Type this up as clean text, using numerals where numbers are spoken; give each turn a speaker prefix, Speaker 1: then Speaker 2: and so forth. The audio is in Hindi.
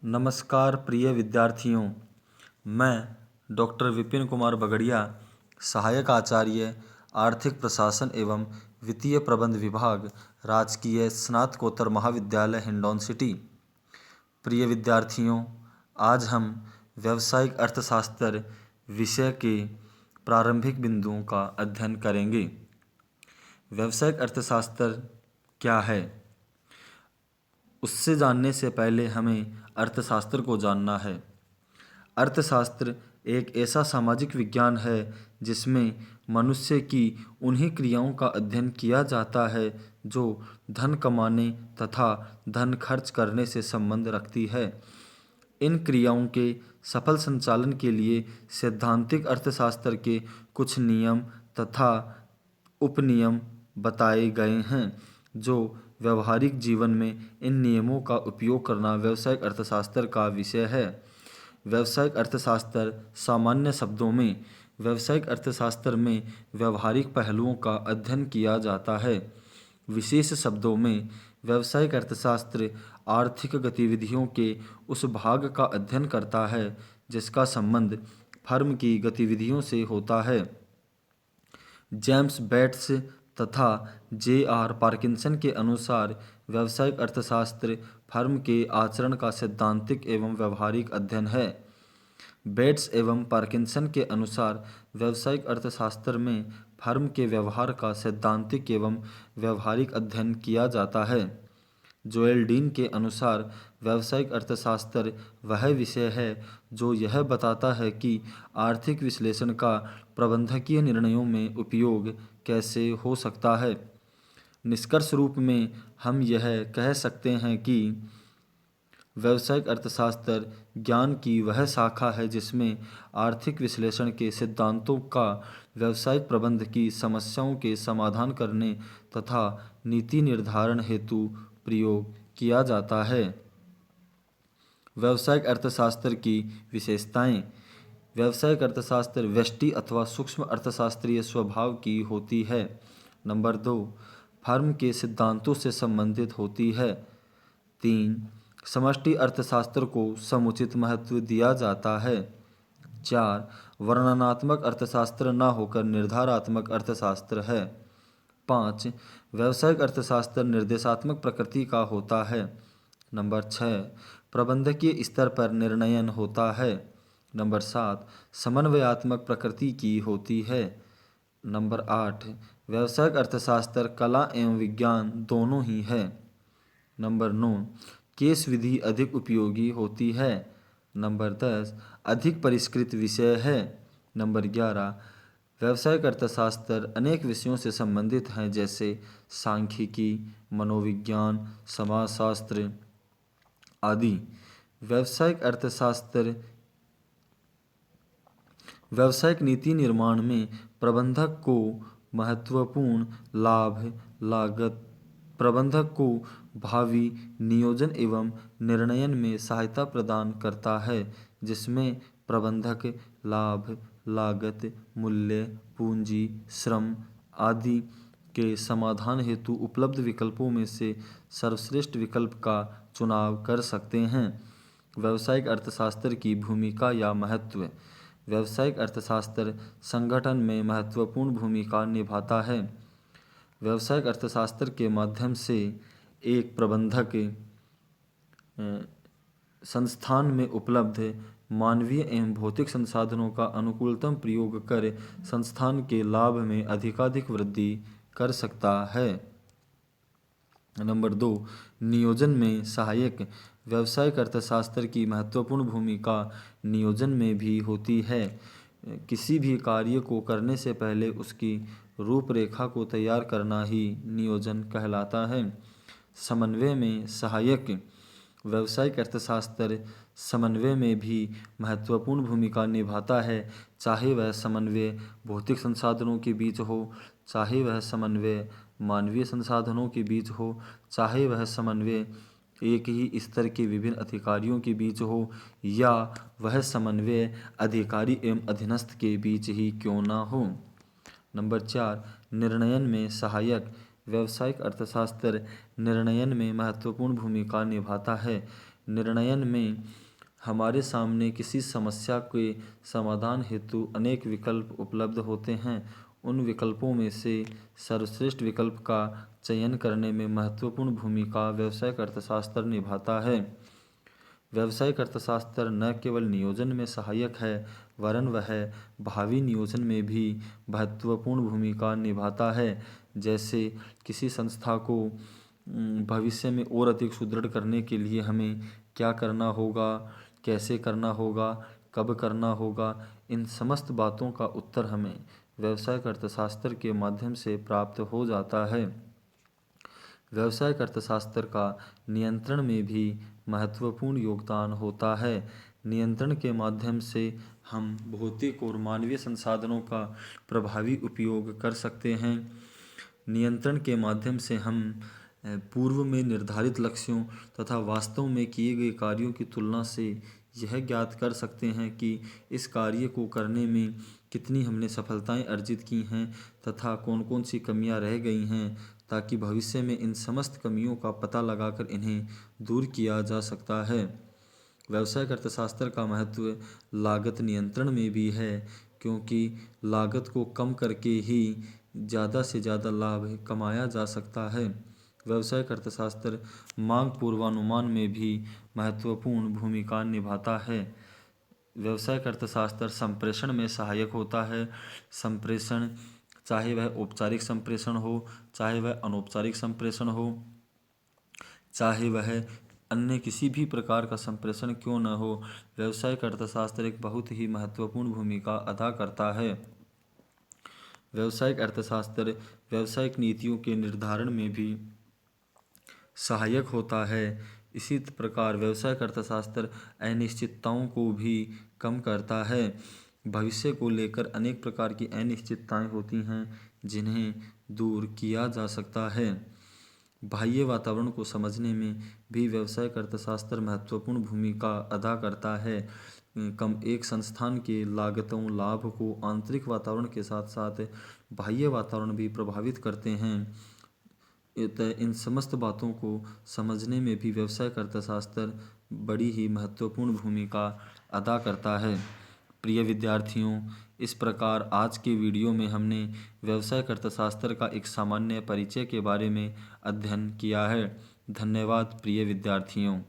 Speaker 1: नमस्कार प्रिय विद्यार्थियों, मैं डॉक्टर विपिन कुमार बगड़िया, सहायक आचार्य आर्थिक प्रशासन एवं वित्तीय प्रबंध विभाग, राजकीय स्नातकोत्तर महाविद्यालय हिंडौन सिटी। प्रिय विद्यार्थियों, आज हम व्यावसायिक अर्थशास्त्र विषय के प्रारंभिक बिंदुओं का अध्ययन करेंगे। व्यावसायिक अर्थशास्त्र क्या है, उससे जानने से पहले हमें अर्थशास्त्र को जानना है। अर्थशास्त्र एक ऐसा सामाजिक विज्ञान है जिसमें मनुष्य की उन्हीं क्रियाओं का अध्ययन किया जाता है जो धन कमाने तथा धन खर्च करने से संबंध रखती है। इन क्रियाओं के सफल संचालन के लिए सैद्धांतिक अर्थशास्त्र के कुछ नियम तथा उपनियम बताए गए हैं, जो व्यवहारिक जीवन में इन नियमों का उपयोग करना व्यावसायिक अर्थशास्त्र का विषय है। व्यावसायिक अर्थशास्त्र सामान्य शब्दों में व्यावसायिक अर्थशास्त्र में व्यवहारिक पहलुओं का अध्ययन किया जाता है। विशेष शब्दों में व्यावसायिक अर्थशास्त्र आर्थिक गतिविधियों के उस भाग का अध्ययन करता है जिसका संबंध फर्म की गतिविधियों से होता है। जेम्स बेट्स तथा जे.आर. पार्किंसन के अनुसार व्यावसायिक अर्थशास्त्र फर्म के आचरण का सैद्धांतिक एवं व्यवहारिक अध्ययन है। बेट्स एवं पार्किंसन के अनुसार व्यावसायिक अर्थशास्त्र में फर्म के व्यवहार का सैद्धांतिक एवं व्यवहारिक अध्ययन किया जाता है। जोएल डीन के अनुसार व्यावसायिक अर्थशास्त्र वह विषय है जो यह बताता है कि आर्थिक विश्लेषण का प्रबंधकीय निर्णयों में उपयोग कैसे हो सकता है। निष्कर्ष रूप में हम यह कह सकते हैं कि व्यावसायिक अर्थशास्त्र ज्ञान की वह शाखा है जिसमें आर्थिक विश्लेषण के सिद्धांतों का व्यावसायिक प्रबंध की समस्याओं के समाधान करने तथा नीति निर्धारण हेतु प्रयोग किया जाता है। व्यावसायिक अर्थशास्त्र की विशेषताएं। व्यावसायिक अर्थशास्त्र व्यष्टि अथवा सूक्ष्म अर्थशास्त्रीय स्वभाव की होती है। नंबर 2, फर्म के सिद्धांतों से संबंधित होती है। 3, समष्टि अर्थशास्त्र को समुचित महत्व दिया जाता है। 4, वर्णनात्मक अर्थशास्त्र न होकर निर्धारात्मक अर्थशास्त्र है। 5, व्यावसायिक अर्थशास्त्र निर्देशात्मक प्रकृति का होता है। नंबर 6, प्रबंधकीय स्तर पर निर्णयन होता है। नंबर 7, समन्वयात्मक प्रकृति की होती है। नंबर 8, व्यावसायिक अर्थशास्त्र कला एवं विज्ञान दोनों ही है। नंबर 9, केस विधि अधिक उपयोगी होती है। नंबर 10, अधिक परिष्कृत विषय है। नंबर 11, व्यावसायिक अर्थशास्त्र अनेक विषयों से संबंधित हैं जैसे सांख्यिकी, मनोविज्ञान, समाजशास्त्र आदि। व्यावसायिक अर्थशास्त्र व्यावसायिक नीति निर्माण में प्रबंधक को महत्वपूर्ण प्रबंधक को भावी नियोजन एवं निर्णयन में सहायता प्रदान करता है, जिसमें प्रबंधक लाभ, लागत, मूल्य, पूंजी, श्रम आदि के समाधान हेतु उपलब्ध विकल्पों में से सर्वश्रेष्ठ विकल्प का चुनाव कर सकते हैं। व्यावसायिक अर्थशास्त्र की भूमिका या महत्व। व्यावसायिक अर्थशास्त्र संगठन में महत्वपूर्ण भूमिका निभाता है। व्यावसायिक अर्थशास्त्र के माध्यम से एक प्रबंधक संस्थान में उपलब्ध मानवीय एवं भौतिक संसाधनों का अनुकूलतम प्रयोग कर संस्थान के लाभ में अधिकाधिक वृद्धि कर सकता है। नंबर 2, नियोजन में सहायक। व्यावसायिक अर्थशास्त्र की महत्वपूर्ण भूमिका नियोजन में भी होती है। किसी भी कार्य को करने से पहले उसकी रूपरेखा को तैयार करना ही नियोजन कहलाता है। समन्वय में सहायक। व्यावसायिक अर्थशास्त्र समन्वय में भी महत्वपूर्ण भूमिका निभाता है, चाहे वह समन्वय भौतिक संसाधनों के बीच हो, चाहे वह समन्वय मानवीय संसाधनों के बीच हो, चाहे वह समन्वय एक ही स्तर के विभिन्न अधिकारियों के बीच हो, या वह समन्वय अधिकारी एवं अधीनस्थ के बीच ही क्यों ना हो। नंबर 4, निर्णयन में सहायक। व्यावसायिक अर्थशास्त्र निर्णयन में महत्वपूर्ण भूमिका निभाता है। निर्णयन में हमारे सामने किसी समस्या के समाधान हेतु अनेक विकल्प उपलब्ध होते हैं। उन विकल्पों में से सर्वश्रेष्ठ विकल्प का चयन करने में महत्वपूर्ण भूमिका व्यावसायिक अर्थशास्त्र निभाता है। व्यावसायिक अर्थशास्त्र न केवल नियोजन में सहायक है वरन वह भावी नियोजन में भी महत्वपूर्ण भूमिका निभाता है। जैसे किसी संस्था को भविष्य में और अधिक सुदृढ़ करने के लिए हमें क्या करना होगा, कैसे करना होगा, कब करना होगा, इन समस्त बातों का उत्तर हमें व्यावसायिक अर्थशास्त्र के माध्यम से प्राप्त हो जाता है। व्यावसायिक अर्थशास्त्र का नियंत्रण में भी महत्वपूर्ण योगदान होता है। नियंत्रण के माध्यम से हम भौतिक और मानवीय संसाधनों का प्रभावी उपयोग कर सकते हैं। नियंत्रण के माध्यम से हम पूर्व में निर्धारित लक्ष्यों तथा वास्तव में किए गए कार्यों की तुलना से यह ज्ञात कर सकते हैं कि इस कार्य को करने में कितनी हमने सफलताएं अर्जित की हैं तथा कौन कौन सी कमियां रह गई हैं, ताकि भविष्य में इन समस्त कमियों का पता लगाकर इन्हें दूर किया जा सकता है। व्यावसायिक अर्थशास्त्र का महत्व लागत नियंत्रण में भी है, क्योंकि लागत को कम करके ही ज़्यादा से ज़्यादा लाभ कमाया जा सकता है। व्यावसायिक अर्थशास्त्र मांग पूर्वानुमान में भी महत्वपूर्ण भूमिका निभाता है। व्यावसायिक अर्थशास्त्र संप्रेषण में सहायक होता है। संप्रेषण, चाहे वह औपचारिक संप्रेषण हो, चाहे वह अनौपचारिक संप्रेषण हो, चाहे वह अन्य किसी भी प्रकार का संप्रेषण क्यों न हो, व्यावसायिक अर्थशास्त्र एक बहुत ही महत्वपूर्ण भूमिका अदा करता है। व्यावसायिक अर्थशास्त्र व्यावसायिक नीतियों के निर्धारण में भी सहायक होता है। इसी प्रकार व्यावसायिक अर्थशास्त्र अनिश्चितताओं को भी कम करता है। भविष्य को लेकर अनेक प्रकार की अनिश्चितताएं होती हैं जिन्हें दूर किया जा सकता है। बाह्य वातावरण को समझने में भी व्यावसायिक अर्थशास्त्र महत्वपूर्ण भूमिका अदा करता है। एक संस्थान के लागतों लाभ को आंतरिक वातावरण के साथ साथ बाह्य वातावरण भी प्रभावित करते हैं। इन समस्त बातों को समझने में भी व्यावसायिक अर्थशास्त्र बड़ी ही महत्वपूर्ण भूमिका अदा करता है। प्रिय विद्यार्थियों, इस प्रकार आज के वीडियो में हमने व्यावसायिक अर्थशास्त्र का एक सामान्य परिचय के बारे में अध्ययन किया है। धन्यवाद प्रिय विद्यार्थियों।